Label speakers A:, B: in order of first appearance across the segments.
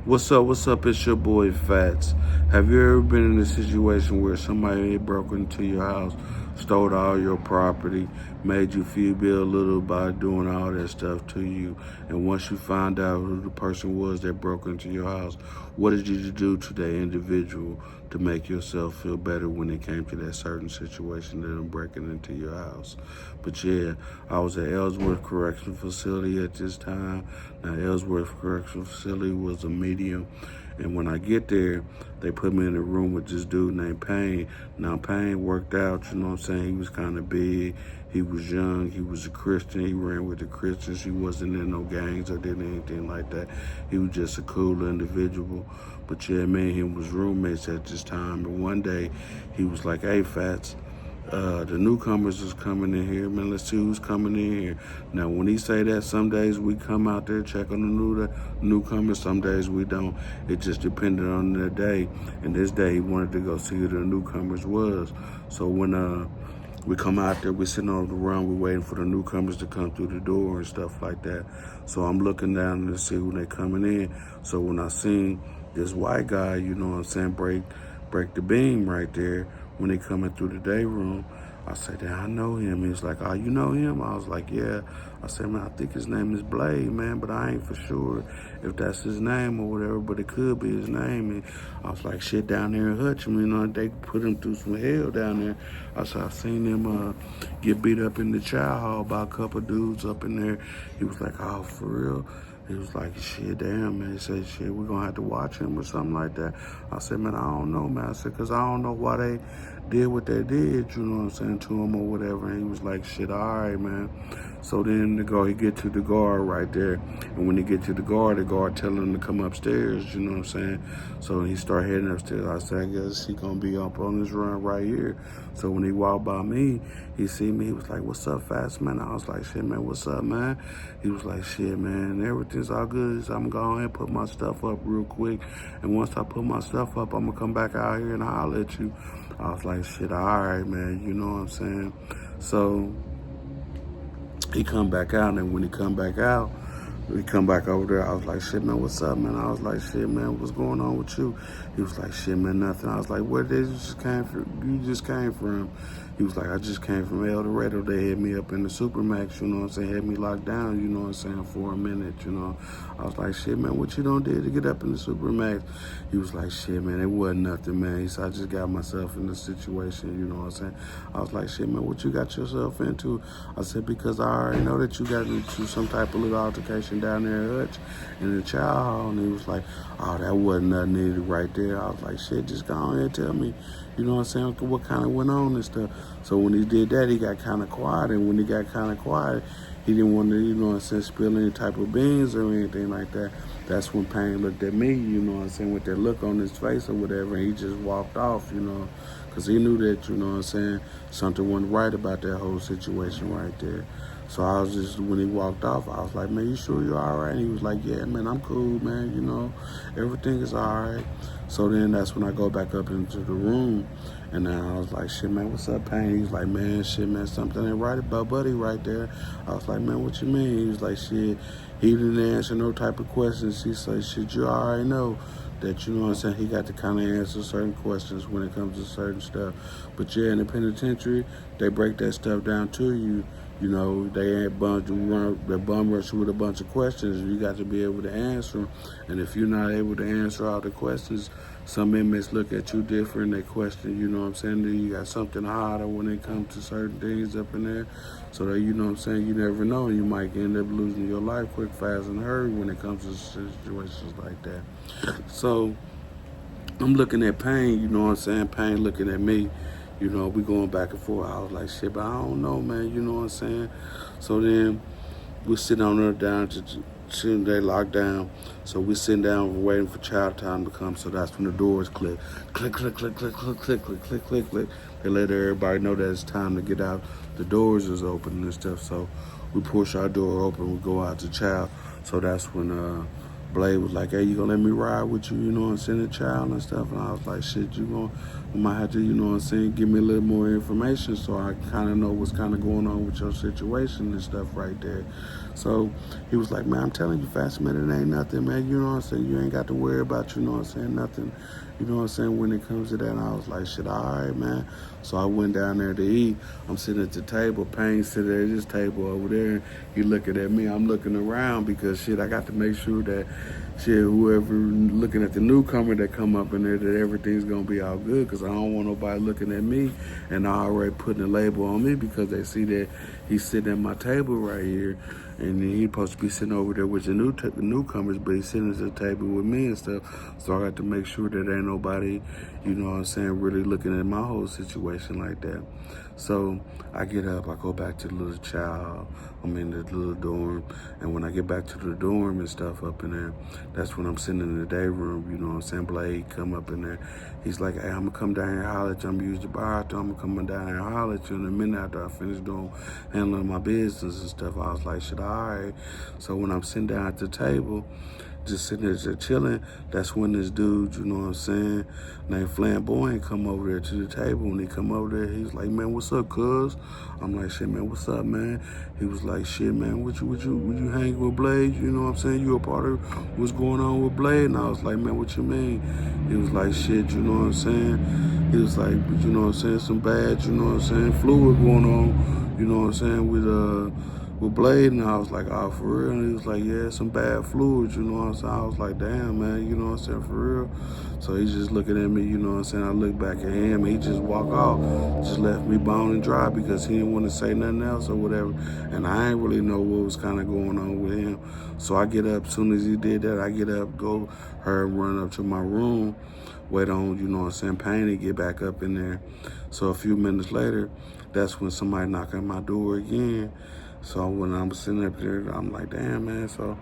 A: What's up? What's up? It's your boy Fats. Have you ever been in a situation where somebody broke into your house, stole all your property, made you feel little by doing all that stuff to you, and once you found out who the person was that broke into your house, what did you do to that individual to make yourself feel better when it came to that certain situation that them breaking into your house? But yeah, I was at Ellsworth Correctional Facility at this time. Now Ellsworth Correctional Facility was a medium, and when I get there, they put me in a room with this dude named Payne. Now Payne worked out, you know what I'm saying? He was kind of big. He was young. He was a Christian. He ran with the Christians. He wasn't in no gangs or did anything like that. He was just a cool individual. But yeah, me and him was roommates at this time. And one day, he was like, "Hey, Fats, the newcomers is coming in here, man. Let's see who's coming in here." Now, when he say that, some days we come out there, check on the newcomers. Some days we don't. It just depended on the day. And this day, he wanted to go see who the newcomers was. So when we come out there, we sitting on the run, we waiting for the newcomers to come through the door and stuff like that. So I'm looking down to see when they coming in. So when I seen this white guy, you know what I'm saying, break the beam right there when they coming through the day room, I said, "Damn, I know him." He was like, "Oh, you know him?" I was like, "Yeah." I said, "Man, I think his name is Blade, man, but I ain't for sure if that's his name or whatever, but it could be his name." And I was like, "Shit, down there in Hutchins, you know, they put him through some hell down there." I said, "I seen him get beat up in the chow hall by a couple dudes up in there." He was like, "Oh, for real?" He was like, "Shit, damn, man." He said, "Shit, we're going to have to watch him or something like that." I said, "Man, I don't know, man." I said, "Because I don't know why they did what they did, you know what I'm saying, to him or whatever." And he was like, "Shit, all right, man." So then he get to the guard right there. And when he get to the guard tell him to come upstairs, you know what I'm saying? So he start heading upstairs. I said, "I guess he going to be up on this run right here." So when he walked by me, he see me, he was like, "What's up, Fast Man?" I was like, "Shit, man, what's up, man?" He was like, "Shit, man, everything's all good. So I'm going to go ahead and put my stuff up real quick. And once I put my stuff up, I'm going to come back out here and holler at you." I was like, "Shit, all right, man," you know what I'm saying? So he come back out, and when he come back out, we come back over there. I was like, "Shit, man, what's up, man?" I was like, "Shit, man, what's going on with you?" He was like, "Shit, man, nothing." I was like, "Where did you just came from? You just came from?" He was like, "I just came from El Dorado. They had me up in the Supermax, you know what I'm saying, had me locked down, you know what I'm saying, for a minute, you know." I was like, "Shit, man, what you done did to get up in the Supermax?" He was like, "Shit, man, it wasn't nothing, man." He said, "I just got myself in this situation, you know what I'm saying." I was like, "Shit, man, what you got yourself into?" I said, "Because I already know that you got into some type of little altercation down there at Hutch in the child hall." And he was like, "Oh, that wasn't nothing needed right there." I was like, "Shit, just go on and tell me, you know what I'm saying, what kind of went on and stuff." So when he did that, he got kind of quiet. And when he got kind of quiet, he didn't want to, you know what I'm saying, spill any type of beans or anything like that. That's when Payne looked at me, you know what I'm saying, with that look on his face or whatever. And he just walked off, you know, because he knew that, you know what I'm saying, something wasn't right about that whole situation right there. So I was just, when he walked off, I was like, "Man, you sure you're all right?" And he was like, "Yeah, man, I'm cool, man. You know, everything is all right." So then that's when I go back up into the room. And then I was like, "Shit, man, what's up, Payne?" He was like, "Man, shit, man, something ain't right about Buddy right there." I was like, "Man, what you mean?" He was like, "Shit, he didn't answer no type of questions." He said, "Shit, you already know that, you know what I'm saying, he got to kind of answer certain questions when it comes to certain stuff." But yeah, in the penitentiary, they break that stuff down to you. You know, they ain't they bum rush you with a bunch of questions. You got to be able to answer them. And if you're not able to answer all the questions, some inmates look at you different. They question, you know what I'm saying? Then you got something harder when it comes to certain things up in there. So that, you know what I'm saying, you never know. You might end up losing your life quick, fast, and hurry when it comes to situations like that. So I'm looking at Payne, you know what I'm saying? Payne looking at me. You know, we going back and forth. I was like, "Shit, but I don't know, man," you know what I'm saying? So then we sitting on there down to they locked down. So we sitting down waiting for child time to come. So that's when the doors click. Click, click, click, click, click, click, click, click, click, click. They let everybody know that it's time to get out. The doors is open and stuff. So we push our door open, we go out to child. So that's when Blade was like, "Hey, you gonna let me ride with you, you know what I'm saying, the child and stuff?" And I was like, "Shit, you might have to, you know what I'm saying, give me a little more information so I kind of know what's kind of going on with your situation and stuff right there." So he was like, man, I'm telling you, Fast Man, it ain't nothing, man. You know what I'm saying? You ain't got to worry about, you know what I'm saying, nothing. You know what I'm saying, when it comes to that. And I was like, shit, all right, man. So I went down there to eat. I'm sitting at the table. Payne sitting at this table over there. He looking at me. I'm looking around because, shit, I got to make sure that, shit, whoever looking at the newcomer that come up in there, that everything's going to be all good, because I don't want nobody looking at me and already putting a label on me because they see that he's sitting at my table right here. And he's supposed to be sitting over there with the newcomers, but he's sitting at the table with me and stuff. So I got to make sure that ain't nobody, you know what I'm saying, really looking at my whole situation like that. So I get up, I go back to the little child. I'm in the little dorm. And when I get back to the dorm and stuff up in there, that's when I'm sitting in the day room, you know what I'm saying? Blade come up in there. He's like, hey, I'm going to come down here and holler at you. I'm going to use the bathroom. I'm going to come down here and holler at you in a minute after I finish handling my business and stuff. I was like, shit, all right. So when I'm sitting down at the table, just sitting there just chilling, that's when this dude, you know what I'm saying, named Flamboyant come over there to the table. When he come over there, he was like, man, what's up, cuz? I'm like, shit, man, what's up, man? He was like, shit, man, would you hang with Blade? You know what I'm saying? You a part of what's going on with Blade? And I was like, man, what you mean? He was like, shit, you know what I'm saying? He was like, you know what I'm saying, some bad, you know what I'm saying, fluid going on, you know what I'm saying, with Blade. And I was like, oh, for real? And he was like, yeah, some bad fluids, you know what I'm saying? I was like, damn, man, you know what I'm saying, for real? So he's just looking at me, you know what I'm saying? I look back at him, he just walked off, just left me bone and dry because he didn't want to say nothing else or whatever. And I ain't really know what was kind of going on with him. So I get up, as soon as he did that, I get up, go, her run up to my room, wait on, you know what I'm saying, Payne to get back up in there. So a few minutes later, that's when somebody knocked on my door again. So when I'm sitting up there, I'm like, damn, man. So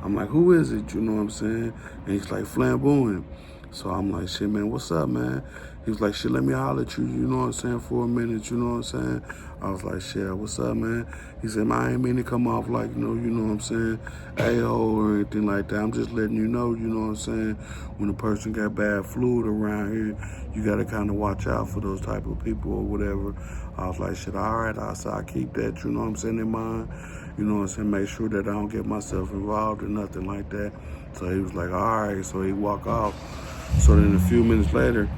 A: I'm like, who is it? You know what I'm saying? And he's like, Flamboyant. So I'm like, shit, man, what's up, man? He was like, shit, let me holler at you, you know what I'm saying, for a minute, you know what I'm saying? I was like, shit, what's up, man? He said, man, I ain't mean to come off like, you know what I'm saying, a-hole or anything like that. I'm just letting you know what I'm saying, when a person got bad fluid around here, you got to kind of watch out for those type of people or whatever. I was like, shit, all right. I said, I keep that, you know what I'm saying, in mind. You know what I'm saying, make sure that I don't get myself involved or nothing like that. So he was like, all right. So he walked off. So then a few minutes later,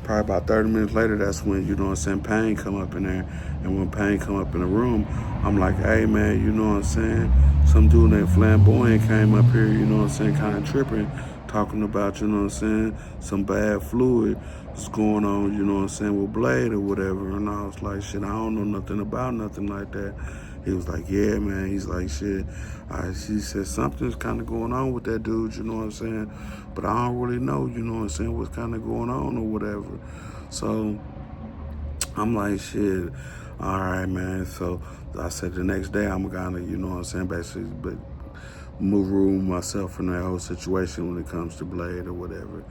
A: probably about 30 minutes later, that's when, you know what I'm saying, Payne come up in there. And when Payne come up in the room, I'm like, hey, man, you know what I'm saying? Some dude named Flamboyant came up here, you know what I'm saying, kind of tripping, talking about, you know what I'm saying, some bad fluid was going on, you know what I'm saying, with Blade or whatever. And I was like, shit, I don't know nothing about nothing like that. He was like, yeah, man. He's like, shit. She said, something's kind of going on with that dude, you know what I'm saying? But I don't really know, you know what I'm saying, what's kind of going on or whatever. So I'm like, shit, all right, man. So I said the next day I'm gonna, you know what I'm saying, basically but remove myself from that whole situation when it comes to Blade or whatever.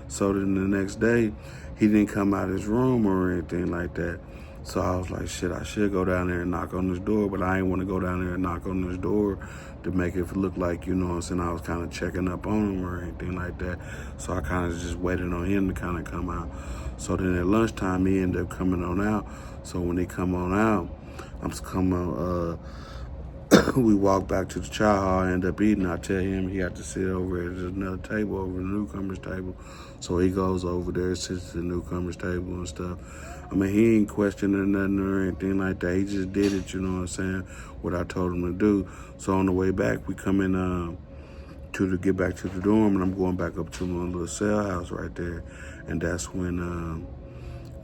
A: So then the next day, he didn't come out of his room or anything like that. So I was like, shit, I should go down there and knock on this door, but I ain't want to go down there and knock on this door to make it look like, you know what I'm saying, I was kind of checking up on him or anything like that. So I kind of just waited on him to kind of come out. So then at lunchtime, he ended up coming on out. So when he come on out, I'm coming, we walk back to the chow hall, I end up eating. I tell him he had to sit over at another table, over the newcomers table. So he goes over there, sits at the newcomers table and stuff. I mean, he ain't questioning nothing or anything like that. He just did it, you know what I'm saying, what I told him to do. So on the way back, we come in to get back to the dorm, and I'm going back up to my little cell house right there. And that's when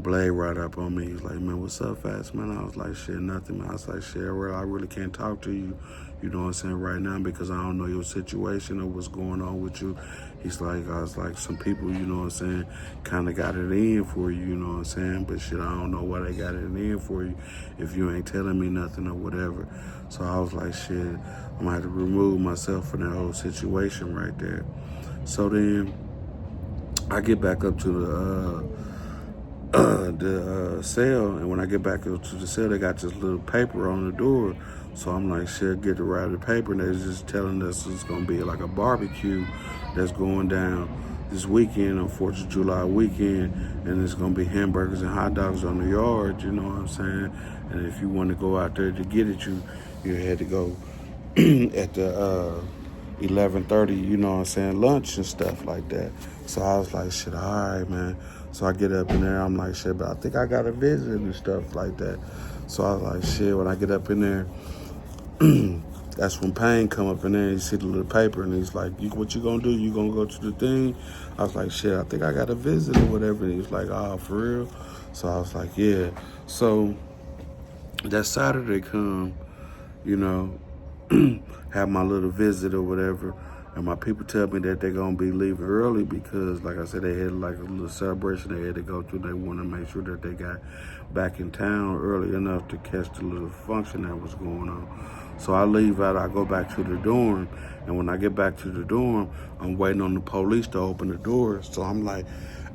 A: Blade right up on me. He's like, man, what's up, Fast Man? I was like, shit, nothing, man. I was like, shit, I really can't talk to you, you know what I'm saying, right now, because I don't know your situation or what's going on with you. He's like, I was like, some people, you know what I'm saying, kind of got it in for you, you know what I'm saying, but shit, I don't know why they got it in for you if you ain't telling me nothing or whatever. So I was like, shit, I'm gonna have to remove myself from that whole situation right there. So then I get back up to the cell, and when I get back up to the cell, they got this little paper on the door. So I'm like, shit, get to write the paper, and they're just telling us it's gonna be like a barbecue that's going down this weekend, on 4th of July weekend, and it's gonna be hamburgers and hot dogs on the yard, you know what I'm saying? And if you want to go out there to get it, you had to go at the 11:30, you know what I'm saying, lunch and stuff like that. So I was like, shit, all right, man. So I get up in there, I'm like, shit, but I think I got a visit and stuff like that. So I was like, shit, when I get up in there, that's when Payne come up in there and he see the little paper and he's like, what you gonna do? You gonna go to the thing? I was like, shit, I think I got a visit or whatever. And he was like, oh, for real? So I was like, yeah. So that Saturday come, you know, have my little visit or whatever. And my people tell me that they're going to be leaving early because, like I said, they had like a little celebration they had to go to. They want to make sure that they got back in town early enough to catch the little function that was going on. So I leave out, I go back to the dorm. And when I get back to the dorm, I'm waiting on the police to open the doors. So I'm like,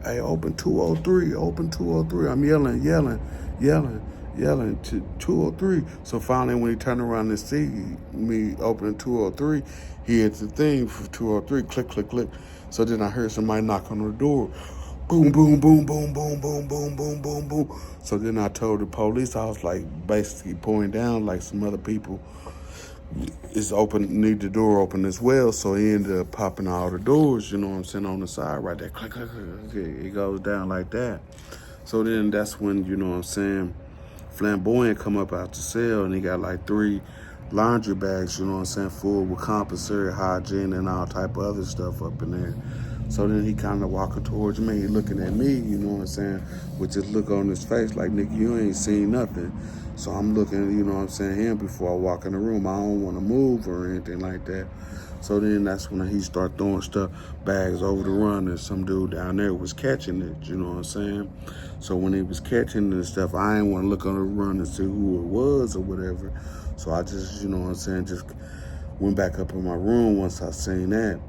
A: hey, open 203, open 203. I'm yelling to 203. So finally, when he turned around and see me opening 203, he hit the thing for 203, click, click, click. So then I heard somebody knock on the door. Boom, boom, boom, boom, boom, boom, boom, boom, boom, boom. So then I told the police, I was like basically pointing down like some other people is open, need the door open as well. So he ended up popping all the doors, you know what I'm saying, on the side right there. Click, click, click. It goes down like that. So then that's when, you know what I'm saying, Flamboyant come up out the cell and he got like 3 laundry bags, you know what I'm saying, full with compulsory hygiene and all type of other stuff up in there. So then he kind of walking towards me, looking at me, you know what I'm saying, with this look on his face like, nigga, you ain't seen nothing. So I'm looking, you know what I'm saying, him before I walk in the room. I don't want to move or anything like that. So then that's when he start throwing bags over the run, and some dude down there was catching it, you know what I'm saying? So when he was catching and stuff, I didn't want to look on the run and see who it was or whatever. So I just, you know what I'm saying, just went back up in my room once I seen that.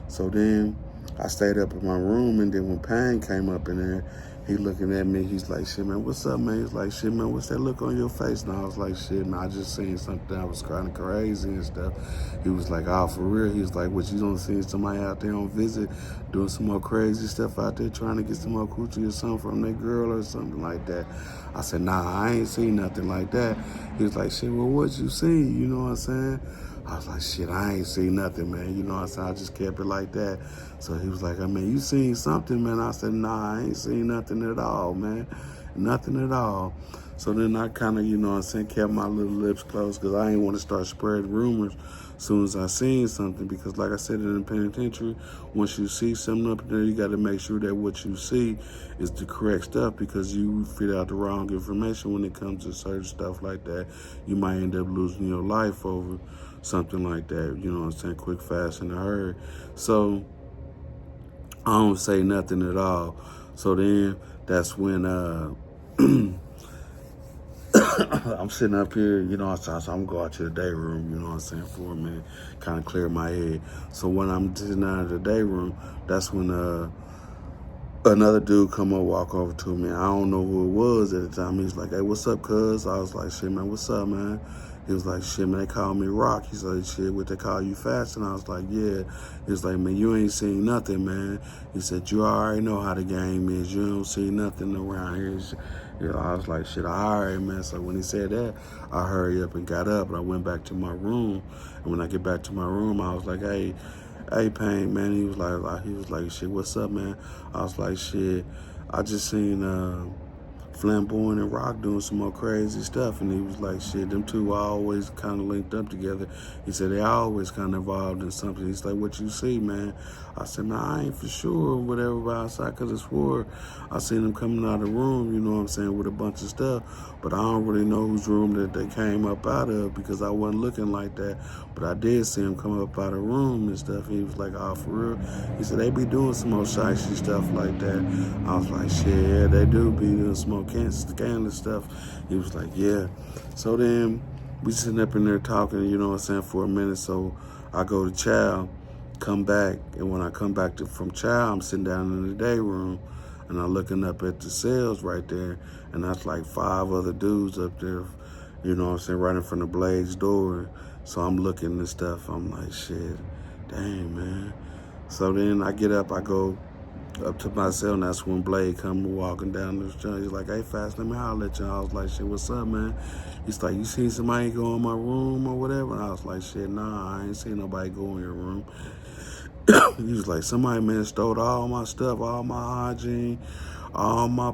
A: So then I stayed up in my room, and then when Payne came up in there, he looking at me, he's like, shit, man, what's up, man? He's like, shit, man, what's that look on your face? And I was like, shit, man, I just seen something that was kind of crazy and stuff. He was like, oh, for real? He was like, what, you don't see somebody out there on visit doing some more crazy stuff out there trying to get some more coochie or something from that girl or something like that? I said, nah, I ain't seen nothing like that. He was like, shit, well, what you see? You know what I'm saying? I was like, shit, I ain't seen nothing, man. You know what I'm saying? I just kept it like that. So he was like, I mean, you seen something, man? I said, nah, I ain't seen nothing at all, man. Nothing at all. So then I kind of, you know what I'm saying, kept my little lips closed because I ain't want to start spreading rumors as soon as I seen something. Because like I said, in the penitentiary, once you see something up there, you got to make sure that what you see is the correct stuff, because you feed out the wrong information when it comes to certain stuff like that. You might end up losing your life over something like that, you know what I'm saying, quick, fast, in a hurry. So I don't say nothing at all. So then that's when I'm sitting up here, you know, so I'm going out to the day room, you know what I'm saying, for a minute, kind of clear my head. So when I'm sitting out of the day room, that's when another dude come up, walk over to me. I don't know who it was at the time. He was like, hey, what's up, cuz? I was like, shit, man, what's up, man? He was like, shit, man, they call me Rock. He said, shit, what they call you fast? And I was like, yeah. He was like, man, you ain't seen nothing, man. He said, you already know how the game is. You don't see nothing around here. You know, I was like, shit, all right, man. So when he said that, I hurried up and got up, and I went back to my room. And when I get back to my room, I was like, hey, Payne, man. He was like, shit, what's up, man? I was like, shit, I just seen Flamboyant and Rock doing some more crazy stuff. And he was like, shit, them two are always kind of linked up together. He said they always kind of involved in something. He's like, what you see, man? I said, nah, I ain't for sure, whatever, but outside, because I swore I seen them coming out of the room, you know what I'm saying, with a bunch of stuff. But I don't really know whose room that they came up out of, because I wasn't looking like that. But I did see them come up out of the room and stuff. He was like, oh, for real? He said, they be doing some more shicey stuff like that. I was like, shit, yeah, they do be doing some more scandalous stuff. He was like, yeah. So then we sitting up in there talking, you know what I'm saying, for a minute. So I go to chow, come back, and when I come back from chow, I'm sitting down in the day room, and I'm looking up at the cells right there, and that's like 5 other dudes up there, you know what I'm saying, right in front of Blade's door. So I'm looking and stuff. I'm like, shit, dang, man. So then I get up, I go up to my cell, and that's when Blade come walking down the street. He's like, "Hey, Fast, let me holler at you." I was like, "Shit, what's up, man?" He's like, "You seen somebody go in my room or whatever?" And I was like, "Shit, nah, I ain't seen nobody go in your room." He was like, "Somebody, man, stole all my stuff, all my hygiene, all my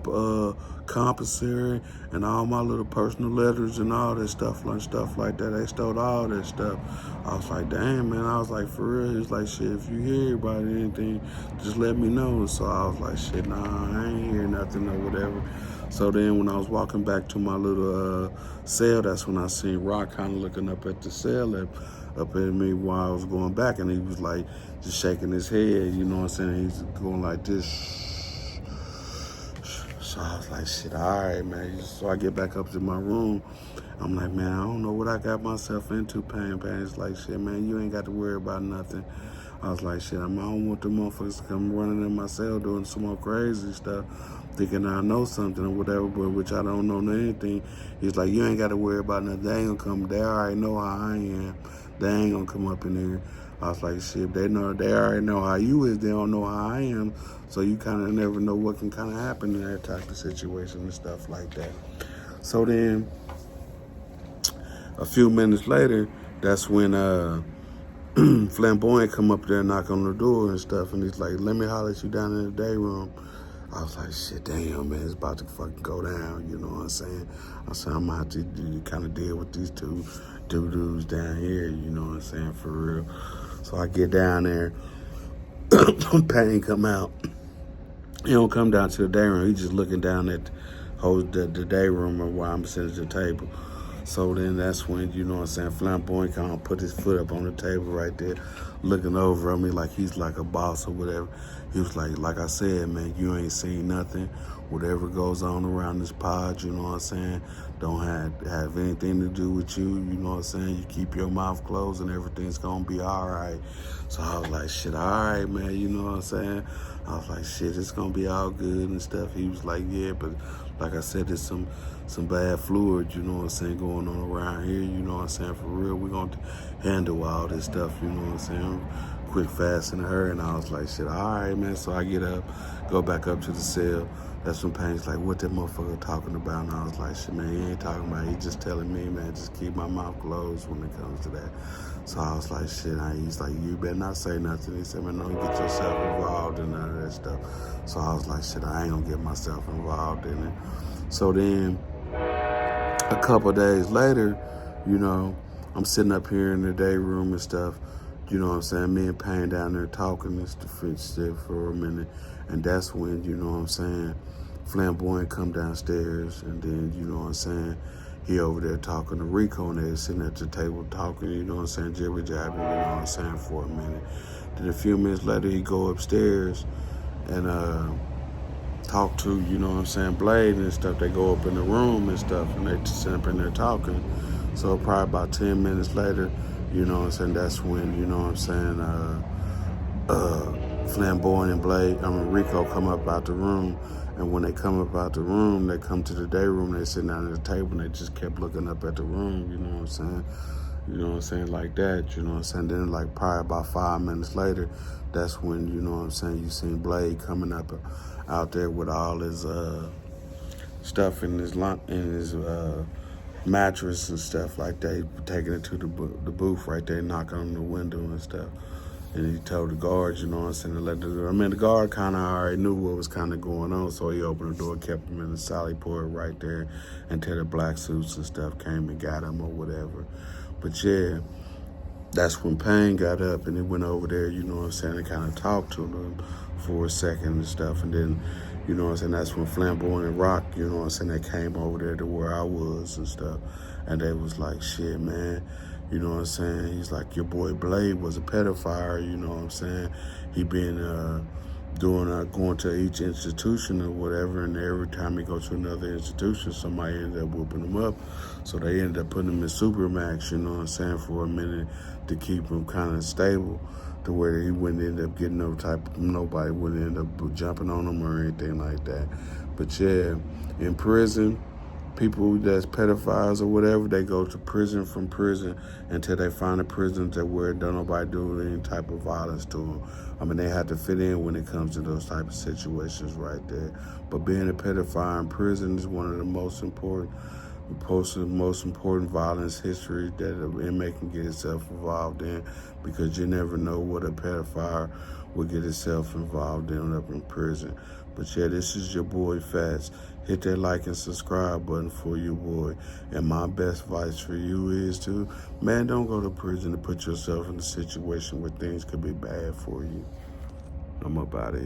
A: compensatory, and all my little personal letters and all that stuff like that. They stole all that stuff." I was like, "Damn, man." I was like, "For real?" He was like, "Shit, if you hear about anything, just let me know." So I was like, "Shit, nah, I ain't hear nothing or whatever." So then when I was walking back to my little cell, that's when I seen Rock kind of looking up at the cell up at me while I was going back, and he was like just shaking his head, you know what I'm saying? He's going like this. So I was like, "Shit, all right, man." So I get back up to my room. I'm like, "Man, I don't know what I got myself into, Pain. It's like, "Shit, man, you ain't got to worry about nothing." I was like, "Shit, I don't want the motherfuckers to come running in my cell doing some more crazy stuff, thinking I know something or whatever, but which I don't know anything." He's like, "You ain't got to worry about nothing. They ain't gonna come. They already know how I am. They ain't gonna come up in here." I was like, "Shit, they already know how you is. They don't know how I am. So you kind of never know what can kind of happen in that type of situation and stuff like that." So then, a few minutes later, that's when Flamboyant come up there and knock on the door and stuff, and he's like, "Let me holler at you down in the day room." I was like, "Shit, damn, man, it's about to fucking go down," you know what I'm saying? I said, "I'm gonna have to kind of deal with these two dudes down here," you know what I'm saying, for real. So I get down there, Pain come out. He don't come down to the day room. He just looking down at the day room while I'm sitting at the table. So then that's when, you know what I'm saying, Flamboyant kind of put his foot up on the table right there, looking over at me like he's like a boss or whatever. He was like I said, "Man, you ain't seen nothing. Whatever goes on around this pod, you know what I'm saying, don't have anything to do with you, you know what I'm saying. You keep your mouth closed and everything's gonna be all right." So I was like, "Shit, all right, man," you know what I'm saying. I was like, "Shit, it's gonna be all good and stuff." He was like, "Yeah, but like I said, there's some bad fluid, you know what I'm saying, going on around here, you know what I'm saying, for real. We're going to handle all this stuff, you know what I'm saying, quick, fast, and hurry." And I was like, "Shit, all right, man." So I get up, go back up to the cell. That's when Pain's like, "What that motherfucker talking about?" And I was like, "Shit, man, he ain't talking about it. He just telling me, man, just keep my mouth closed when it comes to that." So I was like, "Shit." He's like, "You better not say nothing." He said, "Man, don't get yourself involved in none of that stuff." So I was like, "Shit, I ain't gonna get myself involved in it." So then a couple of days later, you know, I'm sitting up here in the day room and stuff, you know what I'm saying, me and Pain down there talking and stuff for a minute, and that's when, you know what I'm saying, Flamboyant come downstairs, and then, you know what I'm saying, he over there talking to Rico, and they're sitting at the table talking, you know what I'm saying, jibber jabbing, you know what I'm saying, for a minute. Then a few minutes later, he go upstairs and talk to, you know what I'm saying, Blade and stuff. They go up in the room and stuff, and they sit up in there talking. So probably about 10 minutes later, you know what I'm saying, that's when, you know what I'm saying, Flamboyant and Rico come up out the room. And when they come up out the room, they come to the day room, they sit down at the table, and they just kept looking up at the room, you know what I'm saying? You know what I'm saying, like that, you know what I'm saying? Then like probably about 5 minutes later, that's when, you know what I'm saying, you seen Blade coming up out there with all his stuff in his mattress and stuff like that. He taking it to the booth right there, knocking on the window and stuff. And he told the guards, you know what I'm saying, to let the guard kind of already knew what was kind of going on, so he opened the door, kept him in the sally port right there until the black suits and stuff came and got him or whatever. But yeah, that's when Pain got up and he went over there, you know what I'm saying, and kind of talked to them for a second and stuff. And then, you know what I'm saying, that's when Flamboyant and Rock, you know what I'm saying, they came over there to where I was and stuff. And they was like, "Shit, man," you know what I'm saying, he's like, "Your boy Blade was a pedophile," you know what I'm saying. He been going to each institution or whatever, and every time he goes to another institution, somebody ended up whooping him up. So they ended up putting him in Supermax, you know what I'm saying, for a minute to keep him kind of stable, to where he wouldn't end up getting nobody wouldn't end up jumping on him or anything like that. But yeah, in prison, People that's pedophiles or whatever, they go to prison from prison until they find a prison that where don't nobody do any type of violence to them. I mean, they have to fit in when it comes to those type of situations right there. But being a pedophile in prison is one of the most important violence history that an inmate can get itself involved in, because you never know what a pedophile will get itself involved in up in prison. But yeah, this is your boy Fats. Hit that like and subscribe button for your boy. And my best advice for you is to, man, don't go to prison to put yourself in a situation where things could be bad for you. I'm about it.